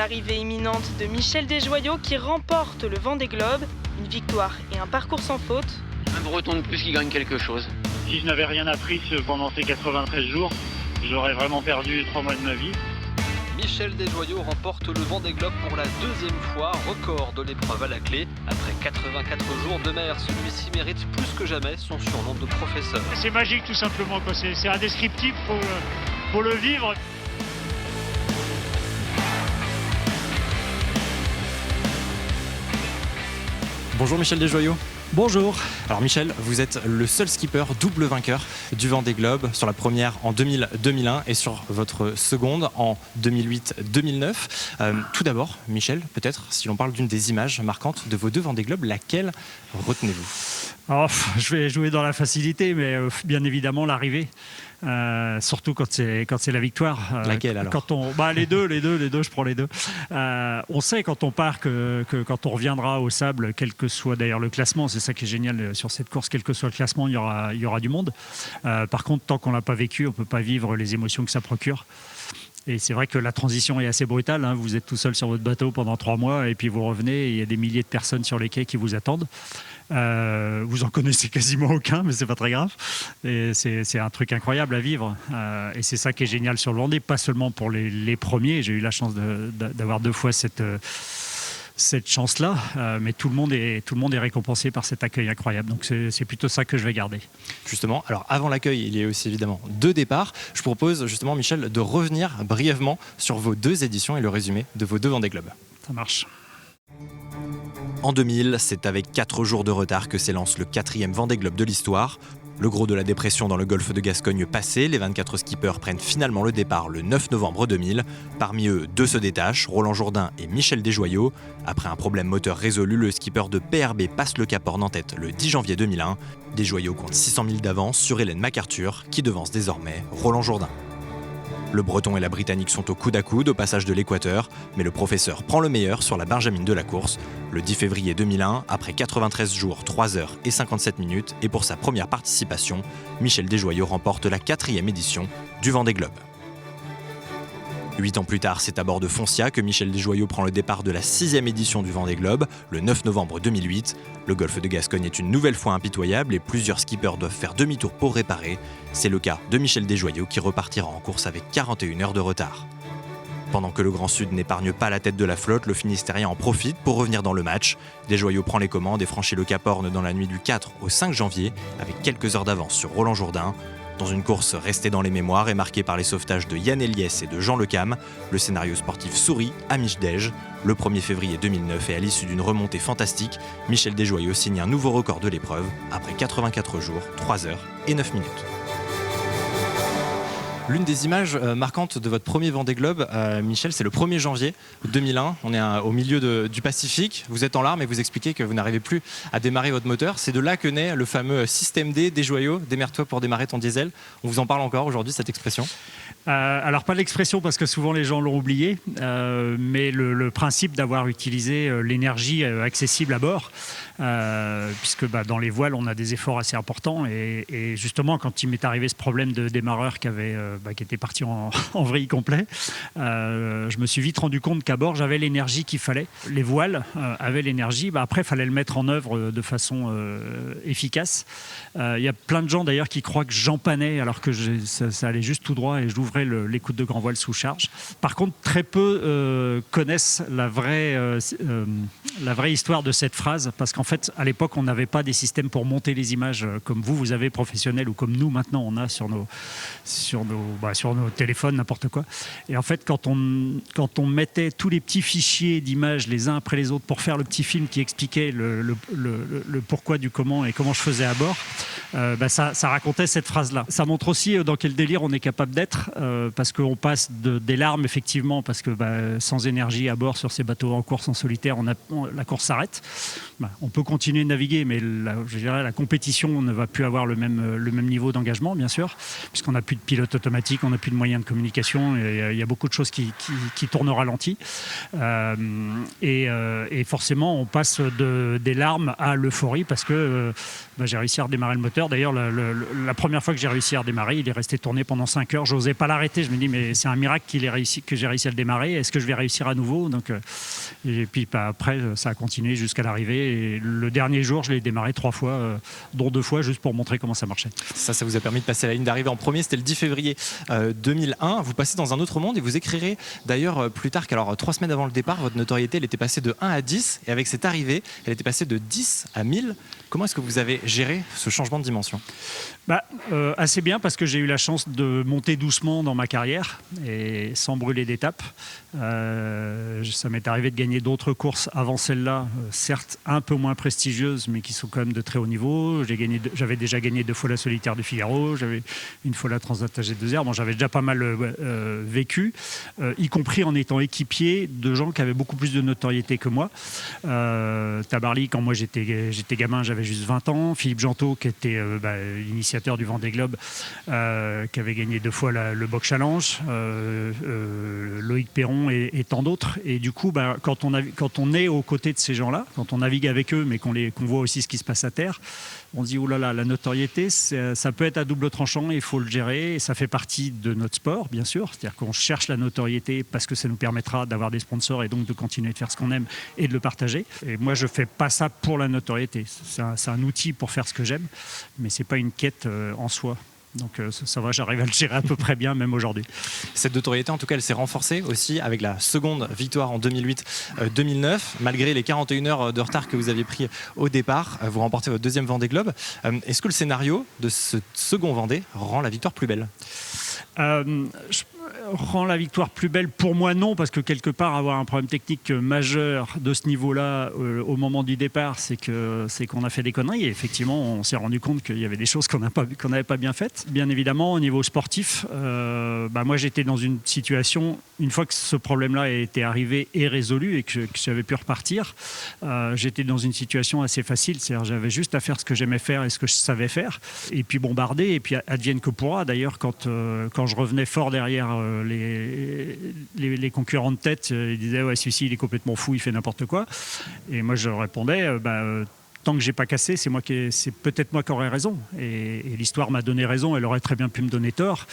l'arrivée imminente de Michel Desjoyaux qui remporte le Vendée Globe. Une victoire et un parcours sans faute. Un breton de plus qui gagne quelque chose. Si je n'avais rien appris pendant ces 93 jours, j'aurais vraiment perdu 3 mois de ma vie. Michel Desjoyaux remporte le Vendée Globe pour la deuxième fois, record de l'épreuve à la clé. Après 84 jours de mer, celui-ci mérite plus que jamais son surnom de professeur. C'est magique tout simplement, quoi. C'est indescriptible, faut le vivre. Bonjour Michel Desjoyaux. Bonjour. Alors Michel, vous êtes le seul skipper double vainqueur du Vendée Globe, sur la première en 2000-2001 et sur votre seconde en 2008-2009. Tout d'abord, Michel, peut-être, si l'on parle d'une des images marquantes de vos deux Vendée Globe, laquelle retenez-vous ? Je vais jouer dans la facilité, mais bien évidemment l'arrivée. Surtout quand c'est la victoire. Laquelle alors ? Les deux, je prends les deux. On sait quand on part que quand on reviendra au sable, quel que soit d'ailleurs le classement, c'est ça qui est génial sur cette course, quel que soit le classement, il y aura du monde. Par contre, tant qu'on l'a pas vécu, on peut pas vivre les émotions que ça procure. Et c'est vrai que la transition est assez brutale, hein. Vous êtes tout seul sur votre bateau pendant 3 mois et puis vous revenez et il y a des milliers de personnes sur les quais qui vous attendent. Vous en connaissez quasiment aucun, mais c'est pas très grave. Et c'est un truc incroyable à vivre. Et c'est ça qui est génial sur le Vendée, pas seulement pour les premiers. J'ai eu la chance d'avoir 2 fois cette chance-là, mais tout le monde est récompensé par cet accueil incroyable. Donc c'est plutôt ça que je vais garder. Justement, alors avant l'accueil, il y a aussi évidemment 2 départs. Je propose justement, Michel, de revenir brièvement sur vos 2 éditions et le résumé de vos 2 Vendée Globe. Ça marche. En 2000, c'est avec 4 jours de retard que s'élance le 4e Vendée Globe de l'histoire. Le gros de la dépression dans le golfe de Gascogne passé, les 24 skippers prennent finalement le départ le 9 novembre 2000. Parmi eux, 2 se détachent, Roland Jourdain et Michel Desjoyaux. Après un problème moteur résolu, le skipper de PRB passe le Cap Horn en tête le 10 janvier 2001. Desjoyaux compte 600 000 d'avance sur Hélène MacArthur, qui devance désormais Roland Jourdain. Le Breton et la Britannique sont au coude à coude au passage de l'équateur, mais le professeur prend le meilleur sur la Benjamine de la course. Le 10 février 2001, après 93 jours, 3 heures et 57 minutes, et pour sa première participation, Michel Desjoyaux remporte la 4e édition du Vendée Globe. 8 ans plus tard, c'est à bord de Foncia que Michel Desjoyaux prend le départ de la 6e édition du Vendée Globe, le 9 novembre 2008. Le golfe de Gascogne est une nouvelle fois impitoyable et plusieurs skippers doivent faire demi-tour pour réparer. C'est le cas de Michel Desjoyaux qui repartira en course avec 41 heures de retard. Pendant que le Grand Sud n'épargne pas la tête de la flotte, le Finistérien en profite pour revenir dans le match. Desjoyaux prend les commandes et franchit le Cap Horn dans la nuit du 4 au 5 janvier, avec quelques heures d'avance sur Roland Jourdain. Dans une course restée dans les mémoires et marquée par les sauvetages de Yann Eliès et de Jean Le Cam, le scénario sportif sourit à Mich-Dej. Le 1er février 2009 et à l'issue d'une remontée fantastique, Michel Desjoyaux signe un nouveau record de l'épreuve après 84 jours, 3 heures et 9 minutes. L'une des images marquantes de votre premier Vendée Globe, Michel, c'est le 1er janvier 2001. On est au milieu du Pacifique. Vous êtes en larmes et vous expliquez que vous n'arrivez plus à démarrer votre moteur. C'est de là que naît le fameux système D, Desjoyaux, démerde-toi pour démarrer ton diesel. On vous en parle encore aujourd'hui, cette expression ? Alors pas l'expression parce que souvent les gens l'ont oublié, mais le principe d'avoir utilisé l'énergie accessible à bord, puisque dans les voiles on a des efforts assez importants et justement quand il m'est arrivé ce problème de démarreur qui était parti en vrille complet, je me suis vite rendu compte qu'à bord j'avais l'énergie qu'il fallait. Les voiles avaient l'énergie, après il fallait le mettre en œuvre de façon efficace. Il y a plein de gens d'ailleurs qui croient que j'empannais alors que ça allait juste tout droit et je l'ouvrais l'écoute de grand voile sous charge. Par contre, très peu connaissent la vraie histoire de cette phrase, parce qu'en fait, à l'époque, on n'avait pas des systèmes pour monter les images comme vous avez professionnels, ou comme nous maintenant on a sur nos téléphones, n'importe quoi. Et en fait, quand on mettait tous les petits fichiers d'images les uns après les autres pour faire le petit film qui expliquait le pourquoi du comment et comment je faisais à bord, ça racontait cette phrase-là. Ça montre aussi dans quel délire on est capable d'être, parce qu'on passe des larmes effectivement, parce que sans énergie à bord sur ces bateaux en course en solitaire, la course s'arrête. On peut continuer de naviguer, mais je dirais la compétition ne va plus avoir le même niveau d'engagement, bien sûr, puisqu'on n'a plus de pilote automatique. informatique, on n'a plus de moyens de communication, il y a beaucoup de choses qui tournent au ralenti. Et forcément, on passe des larmes à l'euphorie parce que j'ai réussi à redémarrer le moteur. D'ailleurs, la première fois que j'ai réussi à redémarrer, il est resté tourné pendant 5 heures. Je n'osais pas l'arrêter. Je me dis, mais c'est un miracle que j'ai réussi à le démarrer. Est-ce que je vais réussir à nouveau? Et puis après, ça a continué jusqu'à l'arrivée. Et le dernier jour, je l'ai démarré 3 fois, dont 2 fois juste pour montrer comment ça marchait. Ça vous a permis de passer la ligne d'arrivée en premier. C'était le 10 février 2001. Vous passez dans un autre monde et vous écrirez d'ailleurs plus tard qu'alors 3 semaines avant le départ, votre notoriété elle était passée de 1 à 10 et avec cette arrivée, elle était passée de 10 à 1000. Comment est-ce que vous avez géré ce changement de dimension? Assez bien parce que j'ai eu la chance de monter doucement dans ma carrière et sans brûler d'étapes. Ça m'est arrivé de gagner d'autres courses avant celle-là, certes un peu moins prestigieuses, mais qui sont quand même de très haut niveau. J'avais déjà gagné 2 fois la Solitaire du Figaro, j'avais une fois la Transat AG2R. Bon, j'avais déjà pas mal vécu, y compris en étant équipier de gens qui avaient beaucoup plus de notoriété que moi. Tabarly, quand moi j'étais gamin, j'avais juste 20 ans. Philippe Gentot, qui était l'initiateur du Vendée Globe, qui avait gagné 2 fois le Boc Challenge, Loïc Perron et tant d'autres. Et du coup, quand on est aux côtés de ces gens-là, quand on navigue avec eux, mais qu'on voit aussi ce qui se passe à terre, on se dit, oh là là, la notoriété, ça peut être à double tranchant, il faut le gérer, et ça fait partie de notre sport, bien sûr. C'est-à-dire qu'on cherche la notoriété parce que ça nous permettra d'avoir des sponsors et donc de continuer de faire ce qu'on aime et de le partager. Et moi, je ne fais pas ça pour la notoriété. C'est un outil pour faire ce que j'aime, mais ce n'est pas une quête en soi. Donc ça va, j'arrive à le gérer à peu près bien, même aujourd'hui. Cette notoriété, en tout cas, elle s'est renforcée aussi avec la seconde victoire en 2008-2009. Malgré les 41 heures de retard que vous aviez pris au départ, vous remportez votre 2e Vendée Globe. Est-ce que le scénario de ce second Vendée rend la victoire plus belle? Rend la victoire plus belle pour moi, non, parce que quelque part avoir un problème technique majeur de ce niveau-là au moment du départ, c'est qu'on a fait des conneries, et effectivement on s'est rendu compte qu'il y avait des choses qu'on n'avait pas bien faites. Bien évidemment, au niveau sportif, moi j'étais dans une situation, une fois que ce problème-là était arrivé et résolu et que j'avais pu repartir, j'étais dans une situation assez facile, c'est-à-dire j'avais juste à faire ce que j'aimais faire et ce que je savais faire, et puis bombarder, et puis advienne que pourra. D'ailleurs, quand je revenais fort derrière les concurrents de tête, ils disaient, ouais, celui-ci il est complètement fou, il fait n'importe quoi, et moi je répondais, tant que j'ai pas cassé, c'est peut-être moi qui aurais raison, et l'histoire m'a donné raison, elle aurait très bien pu me donner tort,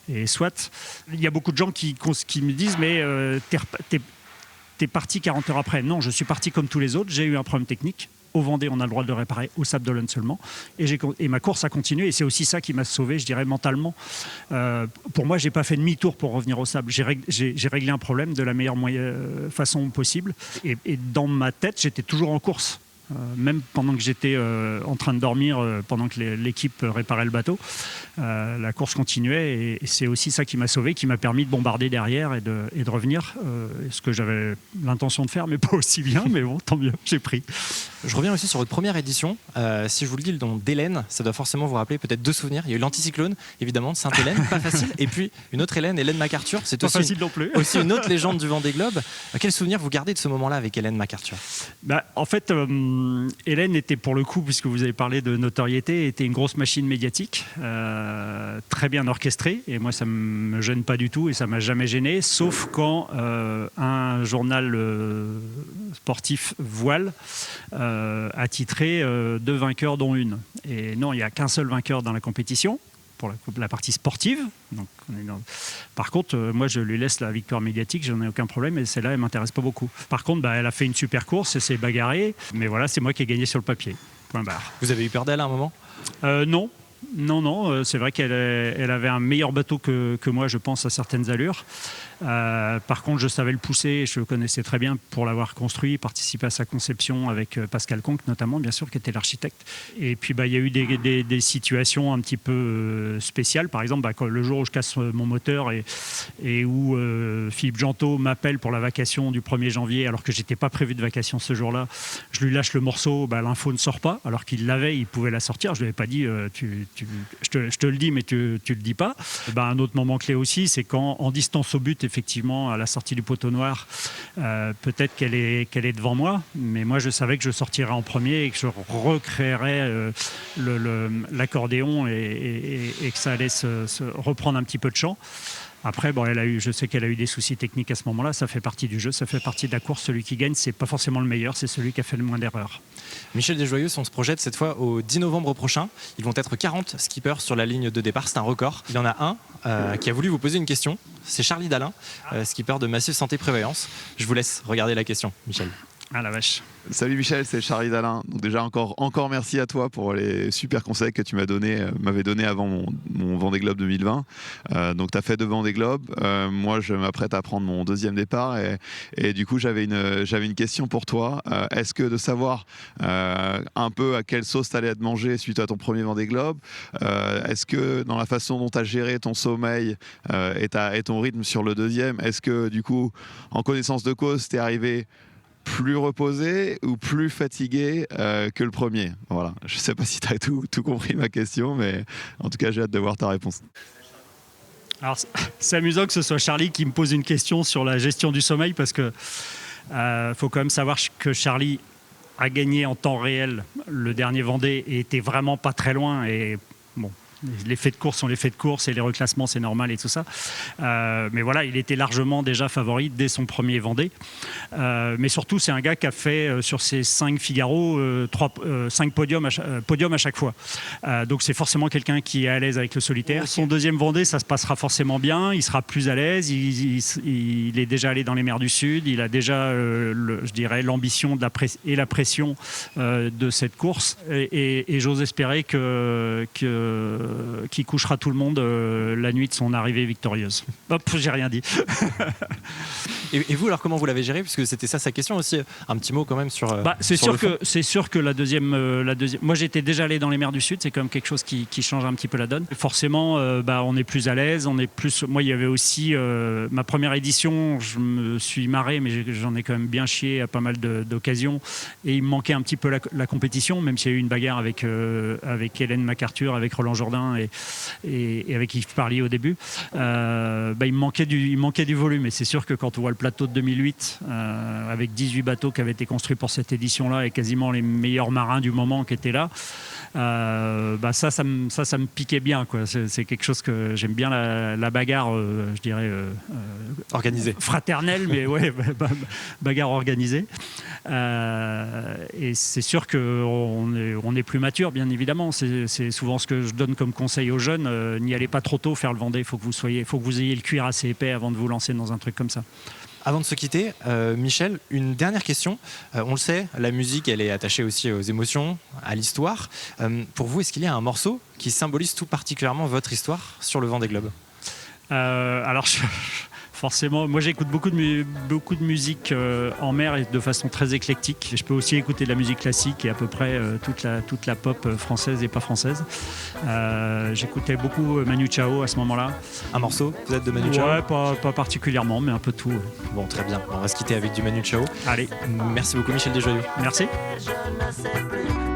et soit. Il y a beaucoup de gens qui me disent, mais t'es parti 40 heures après. Non, je suis parti comme tous les autres, j'ai eu un problème technique. Au Vendée, on a le droit de le réparer, au Sable d'Olonne seulement. Et ma course a continué, et c'est aussi ça qui m'a sauvé, je dirais, mentalement. Pour moi, je n'ai pas fait demi-tour pour revenir au Sable. J'ai réglé un problème de la meilleure façon possible. Et dans ma tête, j'étais toujours en course. Même pendant que j'étais en train de dormir, pendant que l'équipe réparait le bateau, la course continuait, et c'est aussi ça qui m'a sauvé, qui m'a permis de bombarder derrière et de revenir, ce que j'avais l'intention de faire, mais pas aussi bien, mais bon, tant mieux, j'ai pris. Je reviens aussi sur votre première édition. Si je vous le dis, le nom d'Hélène, ça doit forcément vous rappeler peut-être 2 souvenirs. Il y a eu l'anticyclone, évidemment, de Sainte-Hélène, pas facile, et puis une autre Hélène MacArthur, c'est pas facile non plus. Aussi une autre légende du Vendée Globe. Quel souvenir vous gardez de ce moment-là avec Hélène MacArthur? En fait, Hélène était, pour le coup, puisque vous avez parlé de notoriété, était une grosse machine médiatique, très bien orchestrée, et moi ça ne me gêne pas du tout et ça ne m'a jamais gêné, sauf quand un journal sportif voile a titré 2 vainqueurs dont une. Et non, il n'y a qu'un seul vainqueur dans la compétition, pour la partie sportive. Donc, par contre, moi, je lui laisse la victoire médiatique, j'en ai aucun problème, et celle-là, elle ne m'intéresse pas beaucoup. Par contre, elle a fait une super course, elle s'est bagarrée, mais voilà, c'est moi qui ai gagné sur le papier. Point barre. Vous avez eu peur d'elle à un moment? Non. Non, c'est vrai qu'elle avait un meilleur bateau que moi, je pense, à certaines allures. Par contre, je savais le pousser, je le connaissais très bien pour l'avoir construit, participer à sa conception avec Pascal Conque, notamment, bien sûr, qui était l'architecte. Et puis, il y a eu des situations un petit peu spéciales. Par exemple, le jour où je casse mon moteur et où Philippe Gentot m'appelle pour la vacation du 1er janvier, alors que je n'étais pas prévu de vacation ce jour-là, je lui lâche le morceau, l'info ne sort pas, alors qu'il l'avait, il pouvait la sortir. Je ne lui avais pas dit je te le dis, mais tu le dis pas. Un autre moment clé aussi, c'est quand en distance au but, effectivement, à la sortie du poteau noir, peut-être qu'elle est devant moi, mais moi je savais que je sortirais en premier et que je recréerais l'accordéon et que ça allait se reprendre un petit peu de chant. Après, je sais qu'elle a eu des soucis techniques à ce moment-là, ça fait partie du jeu, ça fait partie de la course. Celui qui gagne, c'est pas forcément le meilleur, c'est celui qui a fait le moins d'erreurs. Michel Desjoyeux, on se projette cette fois au 10 novembre prochain. Ils vont être 40 skippers sur la ligne de départ, c'est un record. Il y en a un qui a voulu vous poser une question, c'est Charlie Dalin, skipper de Massif Santé Prévoyance. Je vous laisse regarder la question, Michel. Ah la vache. Salut Michel, c'est Charlie Dalin. Donc déjà encore merci à toi pour les super conseils que tu m'avais donné avant mon Vendée Globe 2020. Donc tu as fait 2 Vendée Globe. Moi je m'apprête à prendre mon 2e départ et du coup j'avais une question pour toi. Est-ce que de savoir un peu à quelle sauce tu allais être mangé suite à ton premier Vendée Globe, est-ce que dans la façon dont tu as géré ton sommeil et ton rythme sur le 2e, est-ce que du coup en connaissance de cause t'es arrivé plus reposé ou plus fatigué que le premier? Voilà. Je ne sais pas si tu as tout compris ma question, mais en tout cas, j'ai hâte de voir ta réponse. Alors, c'est amusant que ce soit Charlie qui me pose une question sur la gestion du sommeil parce que faut quand même savoir que Charlie a gagné en temps réel le dernier Vendée et était vraiment pas très loin. Et bon, les faits de course sont les faits de course et les reclassements c'est normal et tout ça, mais voilà, il était largement déjà favori dès son premier Vendée, mais surtout c'est un gars qui a fait sur ses 5 Figaro 5 podiums à chaque fois, donc c'est forcément quelqu'un qui est à l'aise avec le solitaire. Son 2e Vendée ça se passera forcément bien, il sera plus à l'aise, il est déjà allé dans les mers du Sud, il a déjà je dirais l'ambition et la pression de cette course et j'ose espérer qui couchera tout le monde la nuit de son arrivée victorieuse. Hop, j'ai rien dit. Et vous, alors comment vous l'avez géré? Puisque c'était ça sa question aussi. Un petit mot quand même sur. C'est sûr que la deuxième. Moi, j'étais déjà allé dans les mers du Sud. C'est quand même quelque chose qui change un petit peu la donne. Forcément, on est plus à l'aise. Moi, il y avait aussi ma première édition. Je me suis marré, mais j'en ai quand même bien chié à pas mal d'occasions. Et il me manquait un petit peu la compétition, même s'il y a eu une bagarre avec Hélène MacArthur, avec Roland Jourdain et avec Yves Parlier au début. Il me manquait du volume. Et c'est sûr que quand on voit le plateau de 2008 avec 18 bateaux qui avaient été construits pour cette édition-là et quasiment les meilleurs marins du moment qui étaient là, ça me piquait bien, quoi. C'est quelque chose que j'aime bien, la bagarre, je dirais organisée, fraternelle, mais ouais, bagarre organisée. Et c'est sûr qu'on est plus mature, bien évidemment. C'est souvent ce que je donne comme conseil aux jeunes. N'y allez pas trop tôt faire le Vendée. Il faut que vous ayez le cuir assez épais avant de vous lancer dans un truc comme ça. Avant de se quitter, Michel, une dernière question. On le sait, la musique, elle est attachée aussi aux émotions, à l'histoire. Pour vous, est-ce qu'il y a un morceau qui symbolise tout particulièrement votre histoire sur le Vendée Globe? Forcément, moi j'écoute beaucoup de musique en mer et de façon très éclectique. Je peux aussi écouter de la musique classique et à peu près toute la pop française et pas française. J'écoutais beaucoup Manu Chao à ce moment-là. Un morceau peut-être de Manu Chao? Ouais, pas particulièrement, mais un peu tout. Bon, très bien. On va se quitter avec du Manu Chao. Allez. Merci beaucoup Michel Desjoyeux. Merci. Je ne sais plus.